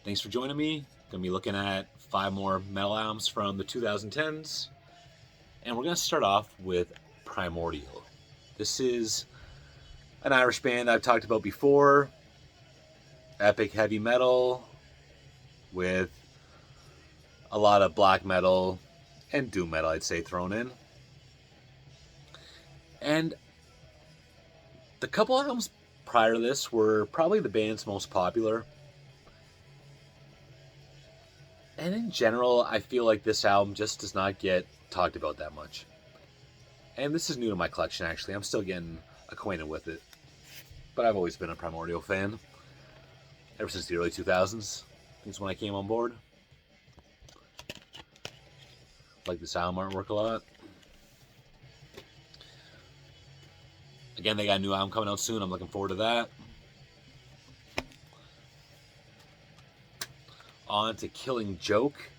Thanks for joining me. Gonna be looking at 5 more metal albums from the 2010s. And we're gonna start off with Primordial. This is an Irish band I've talked about before. Epic heavy metal with a lot of black metal and doom metal, I'd say, thrown in. And the couple albums prior to this were probably the band's most popular. And in general, I feel like this album just does not get talked about that much. And this is new to my collection, actually. I'm still getting acquainted with it. But I've always been a Primordial fan. Ever since the early 2000s. I think it's when I came on board. Like this album artwork a lot. Again, they got a new album coming out soon. I'm looking forward to that. On to Killing Joke.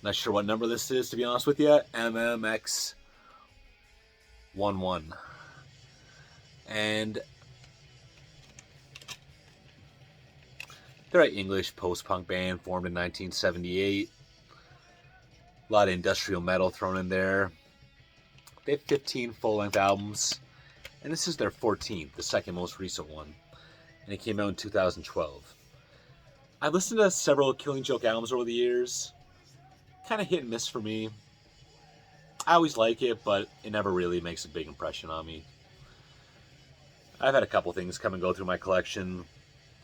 Not sure what number this is, to be honest with you. MMX11. And they're an English post-punk band formed in 1978. A lot of industrial metal thrown in there. They have 15 full-length albums. And this is their 14th, the second most recent one. And it came out in 2012. I've listened to several Killing Joke albums over the years. Kind of hit and miss for me. I always like it, but it never really makes a big impression on me. I've had a couple things come and go through my collection.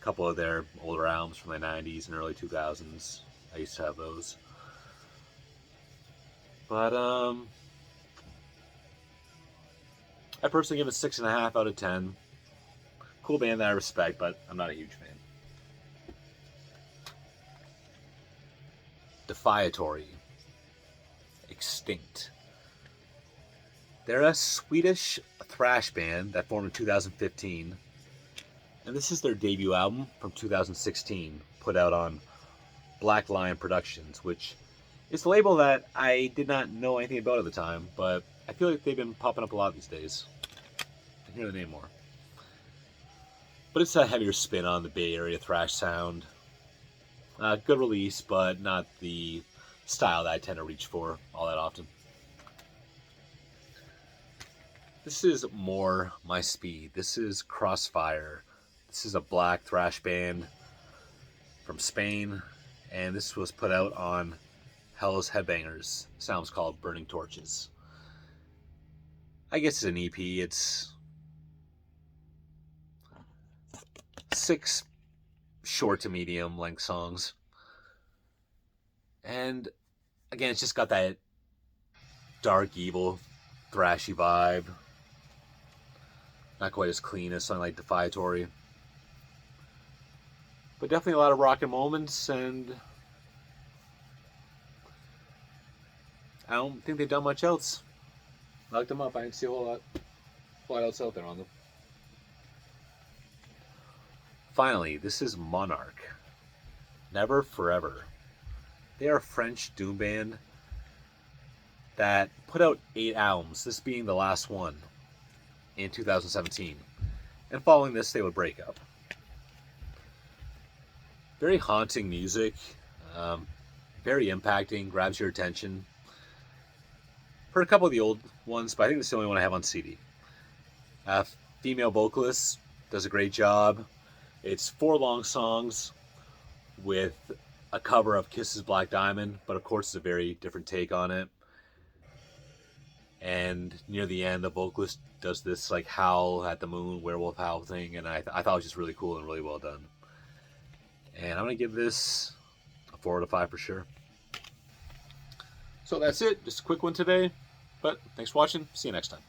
A couple of their older albums from the 90s and early 2000s. I used to have those. But, I personally give it 6.5 out of 10. Cool band that I respect, but I'm not a huge fan. Defiatory. Extinct. They're a Swedish thrash band that formed in 2015. And this is their debut album from 2016, put out on Black Lion Productions, which is a label that I did not know anything about at the time, but I feel like they've been popping up a lot these days. I hear the name more. But it's a heavier spin on the Bay Area thrash sound. Good release, but not the style that I tend to reach for all that often. This is more my speed. This is Crossfire. This is a black thrash band from Spain, and this was put out on Hell's Headbangers. The sound's called Burning Torches. I guess it's an EP. It's 6 short to medium length songs. And again, it's just got that dark, evil, thrashy vibe. Not quite as clean as something like Defiatory. But definitely a lot of rockin' moments, and I don't think they've done much else. I looked them up. I didn't see a whole lot else out there on them. Finally, this is Monarch. Never Forever. They are a French doom band that put out 8 albums, this being the last one, in 2017. And following this, they would break up. Very haunting music. Very impacting, grabs your attention. Heard a couple of the old ones, but I think this is the only one I have on CD. Female vocalist does a great job. It's 4 long songs with a cover of Kiss's Black Diamond, but of course it's a very different take on it. And near the end, the vocalist does this like howl at the moon, werewolf howl thing, and I thought it was just really cool and really well done. And I'm going to give this a 4 out of 5 for sure. So that's it. Just a quick one today. But thanks for watching. See you next time.